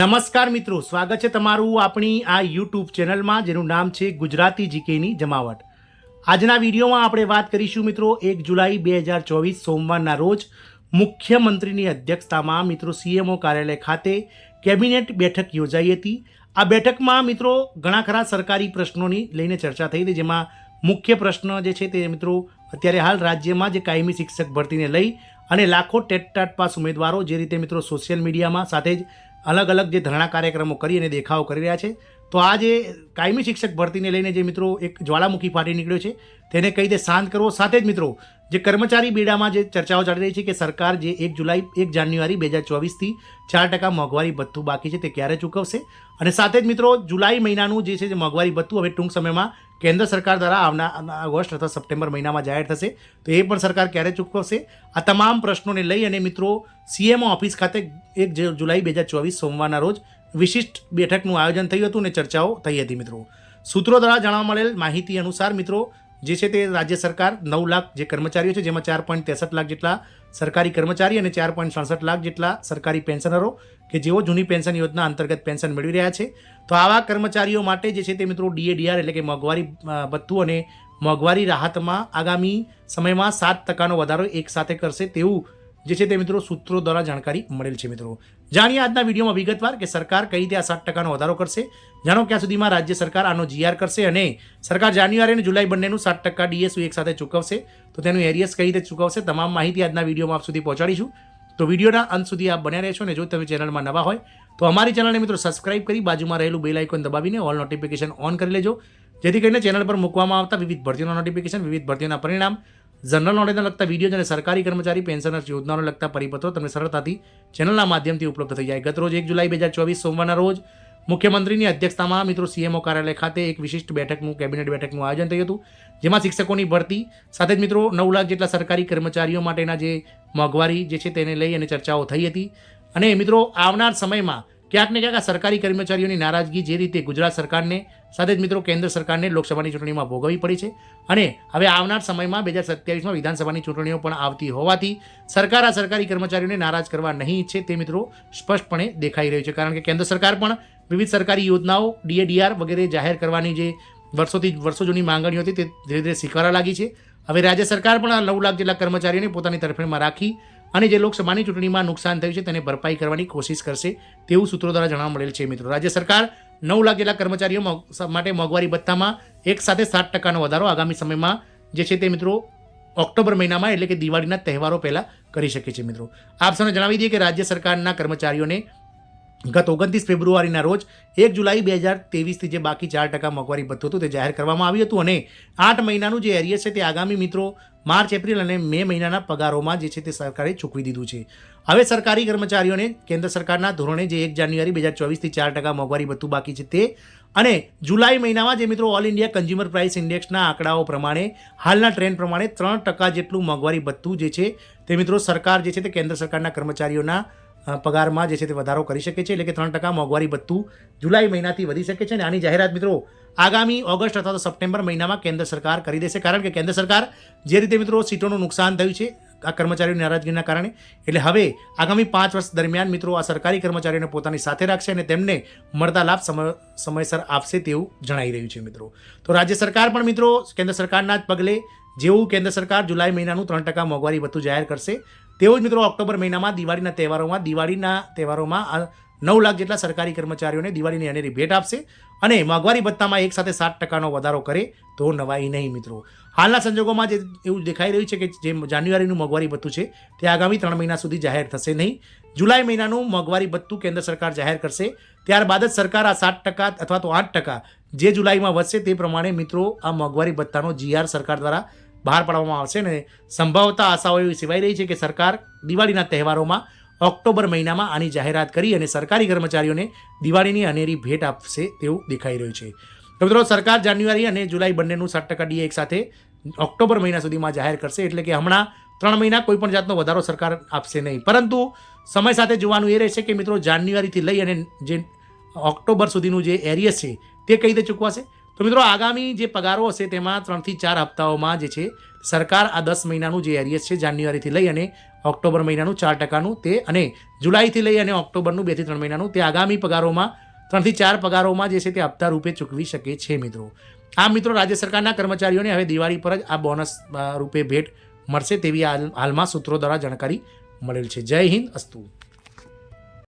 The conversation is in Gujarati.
નમસ્કાર મિત્રો, સ્વાગત છે તમારું આપણી આ યુટ્યુબ ચેનલમાં જેનું નામ છે ગુજરાતી જીકેની જમાવટ. આજના વિડીયોમાં આપણે વાત કરીશું મિત્રો 1 જુલાઈ 2024 સોમવારના રોજ મુખ્યમંત્રીની અધ્યક્ષતામાં મિત્રો સીએમઓ કાર્યાલય ખાતે કેબિનેટ બેઠક યોજાઈ હતી. આ બેઠકમાં મિત્રો ઘણા ખરા સરકારી પ્રશ્નોની લઈને ચર્ચા થઈ હતી, જેમાં મુખ્ય પ્રશ્ન જે છે તે મિત્રો અત્યારે હાલ રાજ્યમાં જે કાયમી શિક્ષક ભરતીને લઈ અને લાખો ટેટ પાસ ઉમેદવારો જે રીતે મિત્રો સોશિયલ મીડિયામાં સાથે જ અલગ અલગ જે ધરણા કાર્યક્રમો કરી અને દેખાવો કરી રહ્યા છે, તો આ જે કાયમી શિક્ષક ભરતીને લઈને જે મિત્રો એક જ્વાળામુખી ફાટી નીકળ્યો છે તેને કઈ રીતે શાંત કરવો, સાથે જ મિત્રો જે કર્મચારી બેડામાં જે ચર્ચાઓ ચાલી રહી છે કે સરકાર જે 1 જાન્યુઆરી 2024થી 4% મોંઘવારી ભથ્થું બાકી છે તે ક્યારે ચૂકવશે, અને સાથે જ મિત્રો જુલાઈ મહિનાનું જે છે જે મોંઘવારી ભથ્થું હવે ટૂંક સમયમાં કેન્દ્ર સરકાર દ્વારા આવનાર ઓગસ્ટ અથવા સપ્ટેમ્બર મહિનામાં જાહેર થશે, તો એ પણ સરકાર ક્યારે ચૂકવશે. આ તમામ પ્રશ્નોને લઈ અને મિત્રો સીએમઓ ઓફિસ ખાતે 1 જુલાઈ 2024 સોમવારના રોજ વિશિષ્ટ બેઠકનું આયોજન થયું હતું અને ચર્ચાઓ થઈ હતી. મિત્રો સૂત્રો દ્વારા જાણવા મળેલ માહિતી અનુસાર મિત્રો જે છે તે રાજ્ય સરકાર 9 લાખ જે કર્મચારીઓ છે, જેમાં 4.63 લાખ જેટલા સરકારી કર્મચારી અને 4.67 લાખ જેટલા સરકારી પેન્શનરો કે જેઓ જૂની પેન્શન યોજના અંતર્ગત પેન્શન મેળવી રહ્યા છે, તો આવા કર્મચારીઓ માટે જે છે તે મિત્રો ડીએડીઆર એટલે કે મોંઘવારી ભથ્થું અને મોંઘવારી રાહતમાં આગામી સમયમાં 7%નો વધારો એકસાથે કરશે તેવું જે છે તે મિત્રો સૂત્રો દ્વારા જાણકારી મળેલ છે. મિત્રો જાણીએ આજના વિડીયોમાં વિગતવાર કે સરકાર કઈ રીતે આ 7%નો વધારો કરશે. જાણો ક્યાં સુધીમાં રાજ્ય સરકાર આનો જીઆર કરશે અને સરકાર જાન્યુઆરી અને જુલાઈ બંનેનું 7% ડીએસયુ એક સાથે ચૂકવશે, તો તેનું એરિયસ કઈ રીતે ચૂકવશે, તમામ માહિતી આજના વિડીયોમાં આપ સુધી પહોંચાડીશું. તો વિડીયોના અંત સુધી આપ બન્યા રહેશો, અને જો તમે ચેનલમાં નવા હોય તો અમારી ચેનલને મિત્રો સબસ્ક્રાઇબ કરી બાજુમાં રહેલું બેલ આઇકોન દબાવીને ઓલ નોટિફિકેશન ઓન કરી લેજો, જેથી કરીને ચેનલ પર મૂકવામાં આવતા વિવિધ ભરતીઓના નોટિફિકેશન, વિવિધ ભરતીઓના પરિણામ, જનરલ નોલેજને લગતા વિડીયો અને સરકારી કર્મચારી પેન્શનર્સ યોજનાઓને લગતા પરિપત્રો તમને સરળતાથી ચેનલના માધ્યમથી ઉપલબ્ધ થઈ જાય. ગત રોજ 1 જુલાઈ 2024 સોમવારના રોજ મુખ્યમંત્રીની અધ્યક્ષતામાં મિત્રો સીએમઓ કાર્યાલય ખાતે એક વિશિષ્ટ બેઠકનું કેબિનેટ બેઠકનું આયોજન થયું હતું, જેમાં શિક્ષકોની ભરતી સાથે જ મિત્રો 9 લાખ જેટલા સરકારી કર્મચારીઓ માટેના જે મોંઘવારી જે છે તેને લઈ અને ચર્ચાઓ થઈ હતી. અને મિત્રો આવનાર સમયમાં ક્યાંક ને ક્યાંક આ સરકારી કર્મચારીઓની નારાજગી જે રીતે ગુજરાત સરકારને સાથે જ મિત્રો કેન્દ્ર સરકારને લોકસભાની ચૂંટણીમાં ભોગવવી પડી છે, અને હવે આવનાર સમયમાં 2027માં વિધાનસભાની ચૂંટણીઓ પણ આવતી હોવાથી સરકાર આ સરકારી કર્મચારીઓને નારાજ કરવા નહીં ઈચ્છે તે મિત્રો સ્પષ્ટપણે દેખાઈ રહ્યું છે. કારણ કે કેન્દ્ર સરકાર પણ વિવિધ સરકારી યોજનાઓ ડીએડીઆર વગેરે જાહેર કરવાની જે વર્ષો જૂની માંગણીઓ હતી તે ધીરે ધીરે સ્વીકારવા લાગી છે. હવે રાજ્ય સરકાર પણ આ 9 લાખ જેટલા કર્મચારીઓને પોતાની તરફેણમાં રાખી અને જે લોકસભાની ચૂંટણીમાં નુકસાન થયું છે તેને ભરપાઈ કરવાની કોશિશ કરશે તેવું સૂત્રો દ્વારા જાણવા મળેલ છે. મિત્રો રાજ્ય સરકાર 9 લાખ જેટલા કર્મચારીઓ માટે મોંઘવારી ભથ્થામાં એક સાથે 7%નો વધારો આગામી સમયમાં જે છે તે મિત્રો ઓક્ટોબર મહિનામાં એટલે કે દિવાળીના તહેવારો પહેલાં કરી શકે છે. મિત્રો આપ સૌને જણાવી દઈએ કે રાજ્ય સરકારના કર્મચારીઓને ગત 29 ફેબ્રુઆરીના રોજ 1 જુલાઈ 2023થી જે બાકી 4% મોંઘવારી ભથ્થું હતું તે જાહેર કરવામાં આવ્યું હતું, અને 8 મહિનાનું જે એરિયસ છે તે આગામી મિત્રો માર્ચ, એપ્રિલ અને મે મહિનાના પગારોમાં જે છે તે સરકારે ચૂકવી દીધું છે. હવે સરકારી કર્મચારીઓને કેન્દ્ર સરકારના ધોરણે જે 1 જાન્યુઆરી 2024થી 4% મોંઘવારી ભથ્થું બાકી છે તે, અને જુલાઈ મહિનામાં જે મિત્રો ઓલ ઇન્ડિયા કન્ઝ્યુમર પ્રાઇસ ઇન્ડેક્સના આંકડાઓ પ્રમાણે હાલના ટ્રેન્ડ પ્રમાણે 3% જેટલું મોંઘવારી ભથ્થું જે છે તે મિત્રો સરકાર જે છે તે કેન્દ્ર સરકારના કર્મચારીઓના પગારમાં જે છે તે વધારો કરી શકે છે, એટલે કે 3% મોંઘવારી ભથ્થું જુલાઈ મહિનાથી વધી શકે છે. અને આની જાહેરાત મિત્રો આગામી ઓગસ્ટ અથવા તો સપ્ટેમ્બર મહિનામાં કેન્દ્ર સરકાર કરી દેશે, કારણ કે કેન્દ્ર સરકાર જે રીતે મિત્રો સીટોનું નુકસાન થયું છે આ કર્મચારીઓની નારાજગીના કારણે, એટલે હવે આગામી 5 વર્ષ દરમિયાન મિત્રો આ સરકારી કર્મચારીઓને પોતાની સાથે રાખશે અને તેમને મળતા લાભ સમયસર આપશે તેવું જણાઈ રહ્યું છે. મિત્રો તો રાજ્ય સરકાર પણ મિત્રો કેન્દ્ર સરકારના જ પગલે જેવું કેન્દ્ર સરકાર જુલાઈ મહિનાનું 3% મોંઘવારી ભથ્થું જાહેર કરશે તેવું જ મિત્રો ઓક્ટોબર મહિનામાં દિવાળીના તહેવારોમાં 9 લાખ જેટલા સરકારી કર્મચારીઓને દિવાળીની અનેરી ભેટ આપશે, અને મોંઘવારી ભથ્થામાં એક સાથે 7%નો વધારો કરે તો નવાઈ નહીં. મિત્રો હાલના સંજોગોમાં જે એવું દેખાઈ રહ્યું છે કે જે જાન્યુઆરીનું મોંઘવારી ભથ્થું છે તે આગામી 3 મહિના સુધી જાહેર થશે નહીં. જુલાઈ મહિનાનું મોંઘવારી ભથ્થું કેન્દ્ર સરકાર જાહેર કરશે, ત્યારબાદ જ સરકાર આ 7% અથવા તો 8% જે જુલાઈમાં વધશે તે પ્રમાણે મિત્રો આ મોંઘવારી ભથ્થાનો જીઆર સરકાર દ્વારા બહાર પાડવામાં આવશે. અને સંભવતઃ આશાઓ એવી સેવાઈ રહી છે કે સરકાર દિવાળીના તહેવારોમાં ઓક્ટોબર મહિનામાં આની જાહેરાત કરી અને સરકારી કર્મચારીઓને દિવાળીની અનેરી ભેટ આપશે તેવું દેખાઈ રહ્યું છે. તો મિત્રો સરકાર જાન્યુઆરી અને જુલાઈ બંનેનું 7% ડીએ એક સાથે ઓક્ટોબર મહિના સુધીમાં જાહેર કરશે, એટલે કે હમણાં 3 મહિના કોઈ પણ જાતનો વધારો સરકાર આપશે નહીં. પરંતુ સમય સાથે જોવાનું એ રહેશે કે મિત્રો જાન્યુઆરીથી લઈ અને જે ઓક્ટોબર સુધીનું જે એરિયસ છે તે કઈ રીતે ચૂકવાશે. તો મિત્રો આગામી જે પગારો હશે તેમાં 3 થી 4 હપ્તાઓમાં જે છે સરકાર આ 10 મહિનાનું જે એરિયસ છે જાન્યુઆરીથી લઈ અને ઓક્ટોબર મહિનાનું 4%નું તે અને જુલાઈથી લઈ અને ઓક્ટોબરનું 2 થી 3 મહિનાનું તે આગામી પગારોમાં 3 થી 4 પગારોમાં જે છે તે હપ્તા રૂપે ચૂકવી શકે છે મિત્રો. આ મિત્રો રાજ્ય સરકારના કર્મચારીઓને હવે દિવાળી પર જ આ બોનસ રૂપે ભેટ મળશે તેવી હાલમાં સૂત્રો દ્વારા જાણકારી મળેલ છે. જય હિન્દ, અસ્તુ.